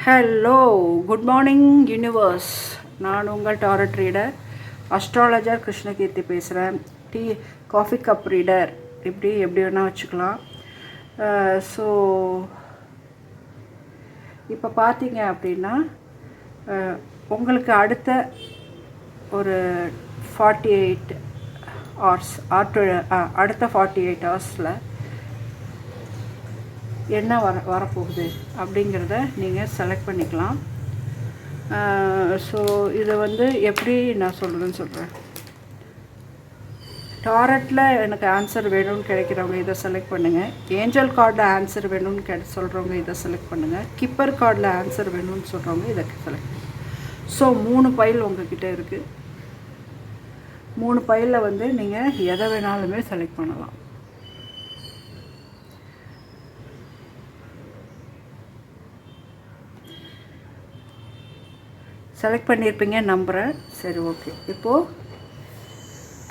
Hello, good morning universe. நான் உங்கள் target reader, astrologer கிருஷ்ணகீர்த்தி பேசுகிறேன். காஃபி கப் ரீடர் எப்படி வேணால் வச்சுக்கலாம். ஸோ இப்போ பார்த்தீங்க அப்படின்னா உங்களுக்கு அடுத்த ஒரு 48 ஹவர்ஸ் அடுத்த 48 ஹவர்ஸில் என்ன வரப்போகுது அப்படிங்கிறத நீங்கள் செலக்ட் பண்ணிக்கலாம். ஸோ இதை எப்படி நான் சொல்கிறேன். டாரட்டில் எனக்கு ஆன்சர் வேணும்னு கிடைக்கிறவங்க இதை செலக்ட் பண்ணுங்கள். ஏஞ்சல் கார்டில் ஆன்சர் வேணும்னு சொல்கிறவங்க இதை செலக்ட் பண்ணுங்கள். கிப்பர் கார்டில் ஆன்சர் வேணும்னு சொல்கிறவங்க இதை செலக்ட் பண்ணுங்கள். ஸோ 3 பைல் உங்ககிட்ட இருக்குது. 3 பைலில் நீங்கள் எதை வேணாலுமே செலக்ட் பண்ணலாம். செலக்ட் பண்ணியிருப்பீங்க நம்புகிறேன். சரி, ஓகே. இப்போது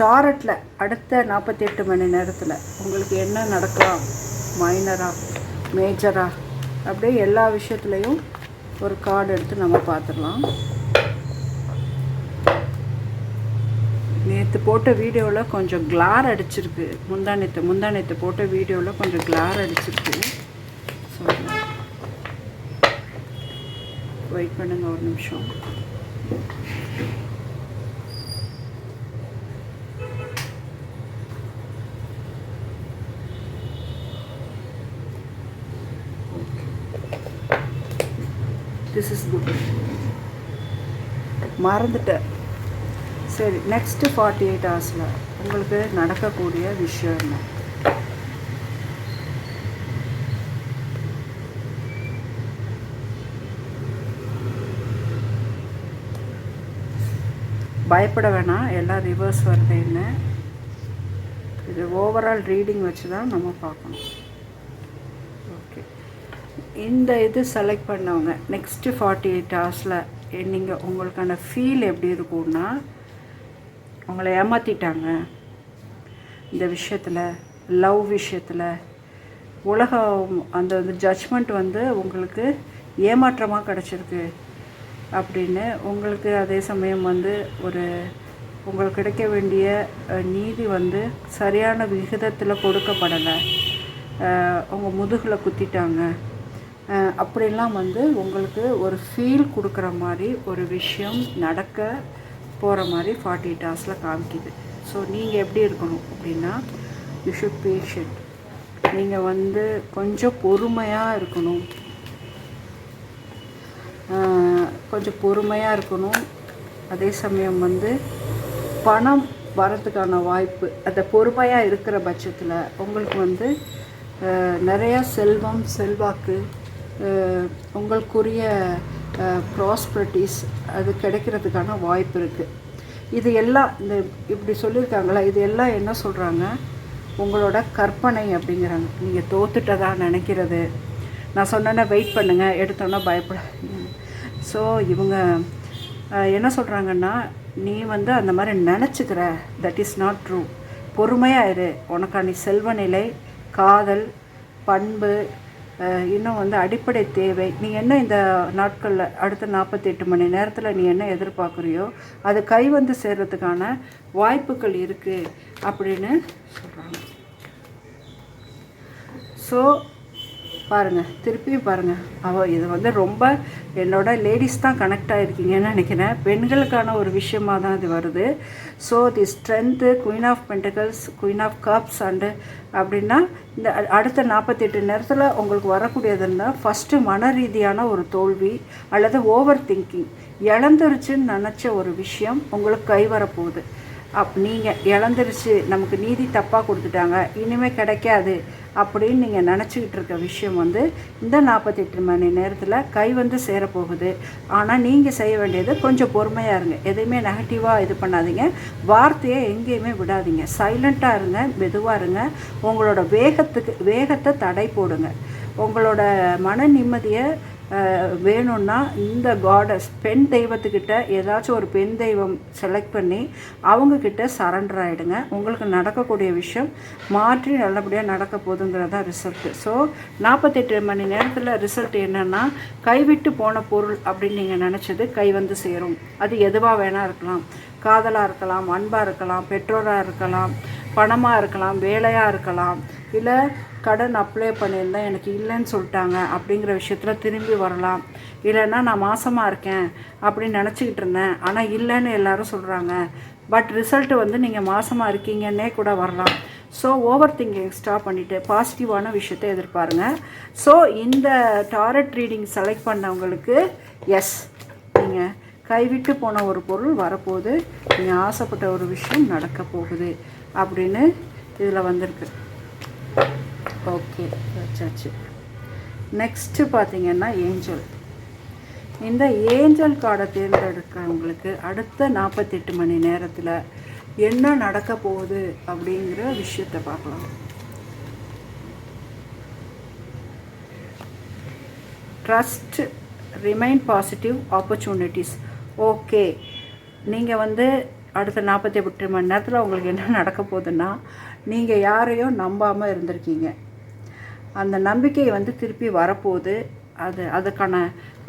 டாரட்டில் அடுத்த 48 மணி நேரத்தில் உங்களுக்கு என்ன நடக்கலாம், மைனராக மேஜராக, அப்படியே எல்லா விஷயத்துலையும் ஒரு கார்டு எடுத்து நம்ம பார்த்துடலாம். நேற்று போட்ட வீடியோவில் கொஞ்சம் கிளார் அடிச்சிருக்கு. முந்தானேத்து போட்ட வீடியோவில் கொஞ்சம் கிளார் அடிச்சிருக்கு. ஸோ வெயிட் பண்ணுங்க ஒரு நிமிஷம். This is good. மறந்துட்டேன். சரி, நெக்ஸ்ட்டு 48 ஹவர்ஸில் உங்களுக்கு நடக்கக்கூடிய விஷயம் என்ன? பயப்பட வேணாம், எல்லாம் ரிவர்ஸ் வருதுன்னு. இது ஓவரால் ரீடிங் வச்சு தான் நம்ம பார்க்கணும். ஓகே, இந்த இது செலக்ட் பண்ணவங்க நெக்ஸ்ட்டு 48 ஹவர்ஸில் நீங்கள் உங்களுக்கான ஃபீல் எப்படி இருக்கும்னா, உங்களை ஏமாற்றிட்டாங்க இந்த விஷயத்தில், லவ் விஷயத்தில். உலகம் அந்த ஜட்ஜ்மெண்ட் உங்களுக்கு ஏமாற்றமாக கிடச்சிருக்கு அப்படின்னு உங்களுக்கு அதே சமயம் ஒரு உங்களுக்கு கிடைக்க வேண்டிய நீதி சரியான விகிதத்தில் கொடுக்கப்படலை, உங்கள் முதுகில் குத்திட்டாங்க அப்படிலாம் உங்களுக்கு ஒரு ஃபீல் கொடுக்குற மாதிரி ஒரு விஷயம் நடக்க போகிற மாதிரி 48 ஹவர்ஸில் காமிக்குது. ஸோ நீங்கள் எப்படி இருக்கணும் அப்படின்னா, யூ ஷுட் பேஷண்ட். நீங்கள் கொஞ்சம் பொறுமையாக இருக்கணும். அதே சமயம் பணம் வரத்துக்கான வாய்ப்பு, அந்த பொறுமையாக இருக்கிற பட்சத்தில் உங்களுக்கு நிறையா செல்வம், செல்வாக்கு, உங்களுக்குரிய ப்ராஸ்பரிட்டிஸ் அது கிடைக்கிறதுக்கான வாய்ப்பு இருக்குது. இது எல்லாம் இப்படி சொல்லியிருக்காங்களா, இது எல்லாம் என்ன சொல்கிறாங்க, உங்களோட கற்பனை அப்படிங்கிறாங்க. நீங்கள் தோத்துட்டதா நினைக்கிறது. நான் சொன்னேன்னா வெயிட் பண்ணுங்கள், எடுத்தோன்னா பயப்பட. ஸோ இவங்க என்ன சொல்கிறாங்கன்னா, நீ அந்த மாதிரி நினச்சிக்கிற, தட் இஸ் நாட் ட்ரூ. பொறுமையாக இரு. உனக்கான செல்வ நிலை, காதல், பண்பு, இன்னும் அடிப்படை தேவை, நீ என்ன இந்த நாட்களில் அடுத்த 48 மணி நேரத்தில் நீ என்ன எதிர்பார்க்குறியோ அது கை சேர்கிறதுக்கான வாய்ப்புகள் இருக்குது அப்படின்னு சொல்கிறாங்க. ஸோ பாருங்கள், திருப்பியும் பாருங்கள். இது ரொம்ப என்னோட லேடிஸ் தான் கனெக்ட் ஆகிருக்கீங்கன்னு நினைக்கிறேன். பெண்களுக்கான ஒரு விஷயமாக தான் இது வருது. So the strength, queen of pentacles, queen of cups and அப்படின்னா இந்த அடுத்த 48 நேரத்தில் உங்களுக்கு வரக்கூடியதுன்னா, ஃபஸ்ட்டு மன ரீதியான ஒரு தோல்வி அல்லது ஓவர் திங்கிங், இழந்துருச்சுன்னு நினச்ச ஒரு விஷயம் உங்களுக்கு கை வரப்போகுது. நீங்கள் இழந்துருச்சு, நமக்கு நீதி தப்பாக கொடுத்துட்டாங்க, இனிமேல் கிடைக்காது அப்படின்னு நீங்கள் நினச்சிக்கிட்டு இருக்க விஷயம் இந்த 48 மணி நேரத்தில் கை சேரப்போகுது. ஆனால் நீங்கள் செய்ய வேண்டியது கொஞ்சம் பொறுமையாக இருங்க. எதையுமே நெகட்டிவாக இது பண்ணாதீங்க. வார்த்தையை எங்கேயுமே விடாதீங்க. சைலண்ட்டாக இருங்க, மெதுவாக இருங்க. உங்களோட வேகத்தை தடை போடுங்க. உங்களோட மன நிம்மதியை வேணும்னா இந்த காடஸ் பெண் தெய்வத்துக்கிட்ட ஏதாச்சும் ஒரு பெண் தெய்வம் செலக்ட் பண்ணி அவங்கக்கிட்ட சரண்டர் ஆகிடுங்க. உங்களுக்கு நடக்கக்கூடிய விஷயம் மாற்றி நல்லபடியாக நடக்க போதுங்கிறதா ரிசல்ட்டு. ஸோ 48 மணி நேரத்தில் ரிசல்ட் என்னென்னா, கைவிட்டு போன பொருள் அப்படின்னு நீங்கள் நினச்சது கை வந்து சேரும். அது எதுவாக வேணால் இருக்கலாம். காதலாக இருக்கலாம், அன்பாக இருக்கலாம், பெற்றோராக இருக்கலாம், பணமாக இருக்கலாம், வேலையாக இருக்கலாம், இல்லை கடன் அப்ளை பண்ணியிருந்தேன் எனக்கு இல்லைன்னு சொல்லிட்டாங்க அப்படிங்கிற விஷயத்தில் திரும்பி வரலாம். இல்லைன்னா நான் மாசமாக இருக்கேன் அப்படின்னு நினச்சிக்கிட்டு இருந்தேன் ஆனால் இல்லைன்னு எல்லோரும் சொல்கிறாங்க, பட் ரிசல்ட்டு வந்து நீங்கள் மாசமாக இருக்கீங்கன்னே கூட வரலாம். ஸோ ஓவர் திங்கிங் ஸ்டாப் பண்ணிவிட்டு பாசிட்டிவான விஷயத்தை எதிர்பாருங்க. ஸோ இந்த டாரட் ரீடிங் செலக்ட் பண்ணவங்களுக்கு எஸ், நீங்கள் கைவிட்டு போன ஒரு பொருள் வரப்போகுது, நீங்கள் ஆசைப்பட்ட ஒரு விஷயம் நடக்க போகுது அப்படின்னு இதில் வந்திருக்கு. ஓகே, வச்சாச்சு. நெக்ஸ்ட்டு பார்த்தீங்கன்னா ஏஞ்சல். இந்த ஏஞ்சல் கார்டை தேர்ந்தெடுக்கிறவங்களுக்கு அடுத்த 48 மணி நேரத்தில் என்ன நடக்க போகுது அப்படிங்கிற விஷயத்தை பார்க்கலாம். Trust, remain positive, opportunities. Okay, நீங்கள் வந்து அடுத்த 48 மணி நேரத்தில் உங்களுக்கு என்ன நடக்க போகுதுன்னா, நீங்கள் யாரையும் நம்பாமல் இருந்திருக்கீங்க, அந்த நம்பிக்கை வந்து திருப்பி வரப்போகுது.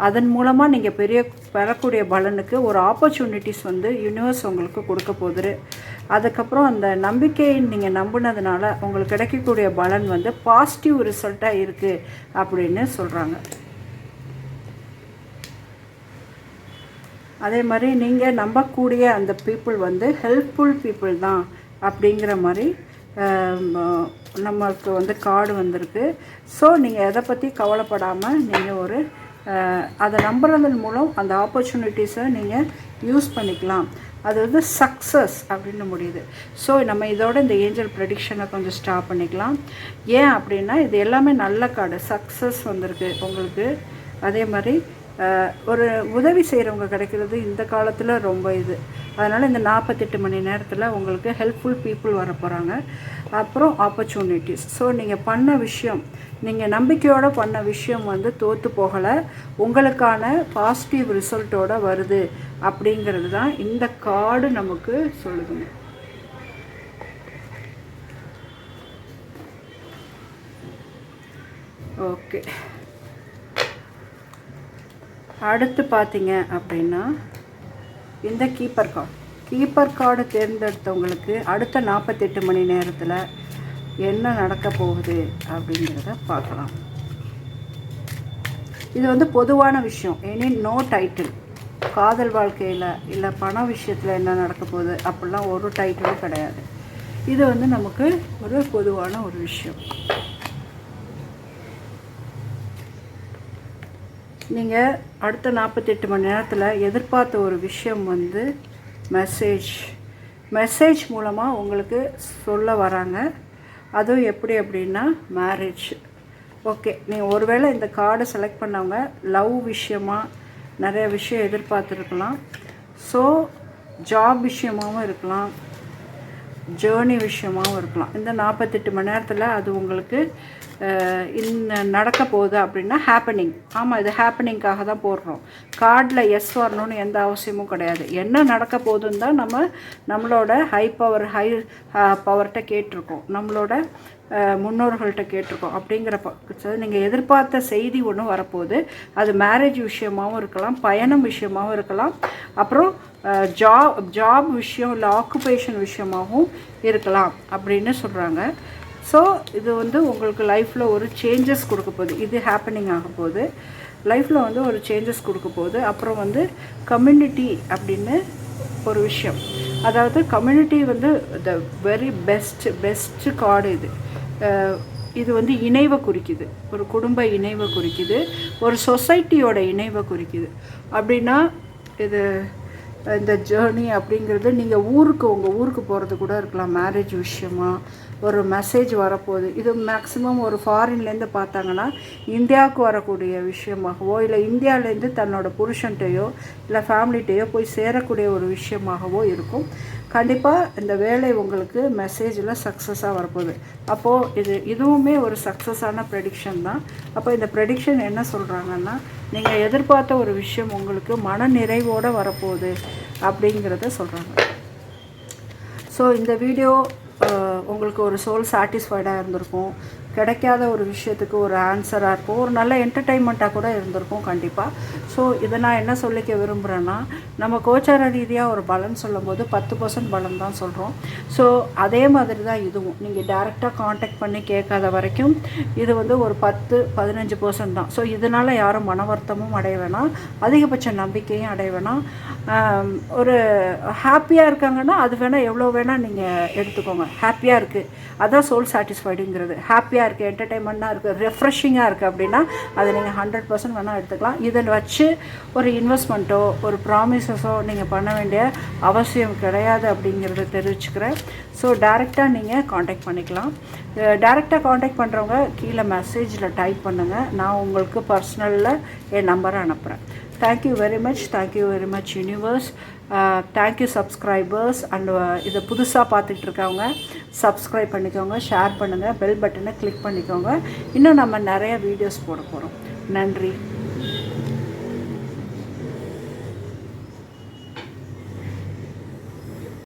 அதன் மூலமாக நீங்கள் பெறக்கூடிய பலனுக்கு ஒரு ஆப்பர்ச்சுனிட்டிஸ் வந்து யூனிவர்ஸ் உங்களுக்கு கொடுக்க போகுது. அதுக்கப்புறம் அந்த நம்பிக்கையை நீங்கள் நம்பினதுனால உங்களுக்கு கிடைக்கக்கூடிய பலன் வந்து பாசிட்டிவ் ரிசல்ட்டாக இருக்குது அப்படின்னு சொல்கிறாங்க. அதே மாதிரி நீங்கள் நம்பக்கூடிய அந்த பீப்புள் வந்து ஹெல்ப்ஃபுல் பீப்புள் தான் அப்படிங்கிற மாதிரி நமக்கு வந்து கார்டு வந்திருக்கு. ஸோ நீங்கள் எதை பற்றி கவலைப்படாமல் நீங்கள் அதை நம்புறதன் மூலம் அந்த ஆப்பர்ச்சுனிட்டிஸை நீங்கள் யூஸ் பண்ணிக்கலாம். அது வந்து சக்ஸஸ் அப்படின்னு முடியுது. ஸோ நம்ம இதோட இந்த ஏஞ்சல் ப்ரெடிக்ஷனை கொஞ்சம் ஸ்டாப் பண்ணிக்கலாம். ஏன் அப்படின்னா இது எல்லாமே நல்ல கார்டு, சக்ஸஸ் வந்திருக்கு உங்களுக்கு. அதே மாதிரி ஒரு உதவி செய்கிறவங்க கிடைக்கிறது இந்த காலத்தில் ரொம்ப அதனால் இந்த 48 மணி நேரத்தில் உங்களுக்கு ஹெல்ப்ஃபுல் பீப்புள் வர போகிறாங்க. அப்புறம் ஆப்பர்ச்சுனிட்டிஸ். ஸோ நீங்கள் பண்ண விஷயம், நீங்கள் நம்பிக்கையோடு பண்ண விஷயம் வந்து தோற்று போகலை, உங்களுக்கான பாசிட்டிவ் ரிசல்ட்டோடு வருது அப்படிங்கிறது தான் இந்த கார்டு நமக்கு சொல்லுதுங்க. ஓகே, அடுத்து பார்த்தீங்க அப்படின்னா இந்த கீப்பர் கார்டு தேர்ந்தெடுத்தவங்களுக்கு அடுத்த 48 மணி நேரத்தில் என்ன நடக்க போகுது அப்படிங்கிறத பார்க்கலாம். இது வந்து பொதுவான விஷயம், நோ டைட்டில். காதல் வாழ்க்கையில் இல்லை பண விஷயத்தில் என்ன நடக்க போகுது அப்படிலாம் ஒரு டைட்டிலும் கிடையாது. இது வந்து நமக்கு ஒரு பொதுவான ஒரு விஷயம். நீங்கள் அடுத்த 48 மணி நேரத்தில் எதிர்பார்த்த ஒரு விஷயம் வந்து மெசேஜ் மூலமாக உங்களுக்கு சொல்ல வராங்க. அதுவும் எப்படி அப்படின்னா மேரேஜ். ஓகே, நீங்கள் ஒருவேளை இந்த கார்டை செலக்ட் பண்ணவங்க லவ் விஷயமாக நிறைய விஷயம் எதிர்பார்த்துருக்கலாம். ஸோ ஜாப் விஷயமாகவும் இருக்கலாம், ஜேர்னி விஷயமாகவும் இருக்கலாம். இந்த 48 மணி நேரத்தில் அது உங்களுக்கு நடக்க போகுது அப்படின்னா ஹேப்பனிங். ஆமாம், இது ஹேப்பனிங்காக தான் போடுறோம். கார்டில் எஸ் வரணும்னு எந்த அவசியமும் கிடையாது. என்ன நடக்க போகுதுன்னு தான் நம்மளோட ஹை பவர்கிட்ட கேட்டிருக்கோம், நம்மளோட முன்னோர்கள்ட்ட கேட்டிருக்கோம். அப்படிங்கிற நீங்கள் எதிர்பார்த்த செய்தி ஒன்று வரப்போகுது. அது மேரேஜ் விஷயமாகவும் இருக்கலாம், பயணம் விஷயமாகவும் இருக்கலாம், அப்புறம் ஜாப் விஷயம் இல்லை ஆக்குபேஷன் விஷயமாகவும் இருக்கலாம் அப்படின்னு சொல்கிறாங்க. ஸோ இது வந்து உங்களுக்கு லைஃப்பில் ஒரு சேஞ்சஸ் கொடுக்க போகுது. இது ஹேப்பனிங் ஆக போகுது, லைஃப்பில் வந்து ஒரு சேஞ்சஸ் கொடுக்க போகுது. அப்புறம் வந்து கம்யூனிட்டி அப்படின்னு ஒரு விஷயம், அதாவது கம்யூனிட்டி வந்து த வெரி பெஸ்ட் கார்டு இது வந்து இணைவை குறிக்குது, ஒரு குடும்ப இணைவை குறிக்குது, ஒரு சொசைட்டியோட இணைவை குறிக்குது. அப்படின்னா இது இந்த ஜேர்னி அப்படிங்கிறது நீங்கள் உங்கள் ஊருக்கு போகிறது கூட இருக்கலாம். மேரேஜ் விஷயமாக ஒரு மெசேஜ் வரப்போகுது. இது மேக்ஸிமம் ஒரு ஃபாரின்லேருந்து பார்த்தாங்கன்னா இந்தியாவுக்கு வரக்கூடிய விஷயமாகவோ இல்லை இந்தியாவிலேருந்து தன்னோட புருஷன்ட்டையோ இல்லை ஃபேமிலிட்டையோ போய் சேரக்கூடிய ஒரு விஷயமாகவோ இருக்கும். கண்டிப்பாக இந்த வேலை உங்களுக்கு மெசேஜில் சக்ஸஸாக வரப்போகுது. அப்போது இதுவுமே ஒரு சக்ஸஸான ப்ரெடிக்ஷன் தான். அப்போ இந்த ப்ரெடிக்ஷன் என்ன சொல்கிறாங்கன்னா, நீங்கள் எதிர்பார்த்த ஒரு விஷயம் உங்களுக்கு மன நிறைவோடு வரப்போகுது அப்படிங்கிறத சொல்கிறாங்க. ஸோ இந்த வீடியோ உங்களுக்கு ஒரு சோல் சாட்டிஸ்ஃபைடாக இருந்திருக்கும். கிடைக்காத ஒரு விஷயத்துக்கு ஒரு ஆன்சராக இருக்கும், ஒரு நல்ல என்டர்டெயின்மெண்ட்டாக கூட இருந்திருக்கும் கண்டிப்பாக. ஸோ இதை நான் என்ன சொல்லிக்க விரும்புகிறேன்னா, நம்ம கோச்சார ரீதியாக ஒரு பலன் சொல்லும்போது 10% பலன் தான் சொல்கிறோம். ஸோ அதே மாதிரி தான் இதுவும். நீங்கள் டேரெக்டாக காண்டாக்ட் பண்ணி கேட்காத வரைக்கும் இது வந்து ஒரு 10-15% தான். ஸோ இதனால் யாரும் மன வருத்தமும் அடைய வேணாம், அதிகபட்ச நம்பிக்கையும் அடைய வேணாம். ஒரு ஹாப்பியாக இருக்காங்கன்னா அது வேணால் எவ்வளோ வேணால் நீங்கள் எடுத்துக்கோங்க. ஹாப்பியாக இருக்குது, அதான் சோல் சாட்டிஸ்ஃபைடுங்கிறது. ஹாப்பியாக இருக்குது, என்டர்டெயின்மெண்ட்டாக இருக்குது, ரெஃப்ரெஷிங்காக இருக்குது அப்படின்னா அதை நீங்கள் 100% வேணால் எடுத்துக்கலாம். இதை வச்சு ஒரு இன்வெஸ்ட்மெண்ட்டோ ஒரு ப்ராமிசஸோ நீங்கள் பண்ண வேண்டிய அவசியம் கிடையாது அப்படிங்கிறத தெரிவிச்சுக்கிறேன். ஸோ டேரெக்டாக நீங்கள் காண்டாக்ட் பண்ணிக்கலாம். டேரெக்டாக காண்டாக்ட் பண்ணுறவங்க கீழே மெசேஜில் டைப் பண்ணுங்கள், நான் உங்களுக்கு பர்சனலில் என் நம்பரை அனுப்புகிறேன். Thank you very much universe. Thank you subscribers. And இதை புதுசாக பார்த்துட்டு இருக்கவங்க சப்ஸ்கிரைப் பண்ணிக்கோங்க, ஷேர் பண்ணுங்கள், பெல் பட்டனை கிளிக் பண்ணிக்கோங்க. இன்னும் நம்ம நிறைய வீடியோஸ் போட போகிறோம். நன்றி.